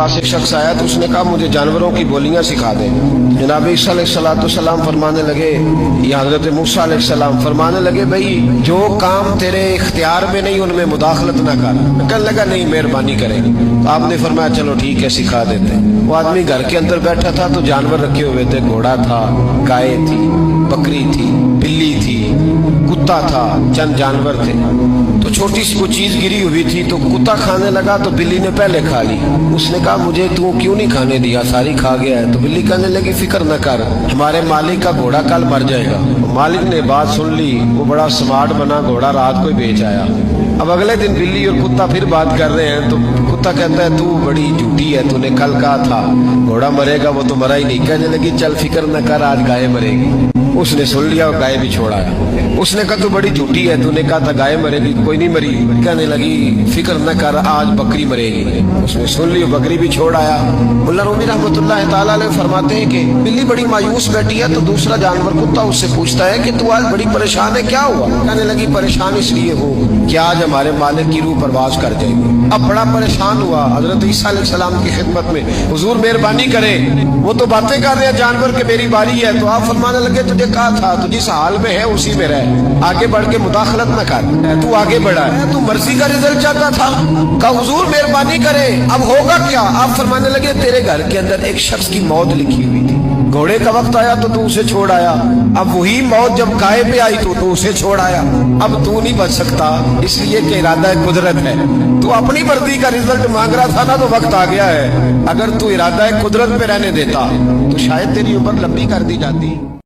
पास एक शख्स आया तो उसने कहा मुझे जानवरों की बोलियां सिखा दे। जनाब ईसा अलैहिस्सलाम फरमाने लगे, या हजरत मूसा अलैहिस्सलाम फरमाने लगे, भाई जो काम तेरे इख्तियार में नहीं उनमें मुदाखलत ना कर। कहने लगा नहीं मेहरबानी करेंगे। तो आपने फरमाया चलो ठीक है सिखा देते। वो आदमी घर के अंदर बैठा था तो जानवर रखे हुए थे, घोड़ा था, गाय थी, बकरी थी, बिल्ली थी, कुत्ता था, चंद जानवर थे। तो छोटी सी कोई चीज गिरी हुई थी तो कुत्ता खाने लगा तो बिल्ली ने पहले खा ली। उसने कहा मुझे तू क्यों नहीं खाने दिया, सारी खा गया है। तो बिल्ली कहने लगी फिक्र न कर, हमारे मालिक का घोड़ा कल मर जाएगा। मालिक ने बात सुन ली, वो बड़ा स्मार्ट बना, घोड़ा रात को ही बेच आया। अब अगले दिन बिल्ली और कुत्ता फिर बात कर रहे हैं तो कुत्ता कहता है तू बड़ी झूठी है, तूने कल कहा था घोड़ा मरेगा, वो तो मरा ही नहीं। कहने लगी चल फिक्र न कर, आज गाय मरेगी। उसने सुन लिया और गाय भी छोड़ आया। उसने कहा तू बड़ी झूठी है, तूने कहा था गाय मरेगी, कोई नहीं मरी। कहने लगी फिक्र न कर, आज बकरी मरेगी। उसने सुन ली, बकरी भी छोड़ आया। मुल्ला रूमी रहमतुल्लाह ताला अलैह फरमाते हैं कि बिल्ली बड़ी मायूस बैठी है तो दूसरा जानवर कुत्ता उससे पूछता है कि तू आज बड़ी परेशान है, क्या हुआ? कहने लगी परेशान इसलिए हूँ कि आज हमारे मालिक की रूह परवाज कर जाएगी। अब बड़ा परेशान हुआ, हजरत ईसा अलैहिस्सलाम की खिदमत में, हुजूर मेहरबानी करे, वो तो बातें कर रहे हैं जानवर के मेरी बारी है। तो आप फरमाने लगे तुझे कहा था तू जिस हाल में है उसी में रह, आगे बढ़ के मुदाखलत न कर। तू आगे बढ़ा है, तू मर्जी का रिजल्ट चाहता था। कहा हुजूर मेहरबानी करे, अब होगा क्या? आप फरमाने लगे तेरे घर के अंदर एक शख्स की मौत लिखी हुई थी, घोड़े का वक्त आया तो तू उसे छोड़ आया। अब वही मौत जब गाय पे आई तो तू उसे छोड़ आया। अब तू नहीं बच सकता, इसलिए कि इरादा कुदरत है। तू अपनी मर्जी का रिजल्ट मांग रहा था ना, तो वक्त आ गया है। अगर तू इरादा कुदरत पे रहने देता तो शायद तेरी उम्र लंबी कर दी जाती।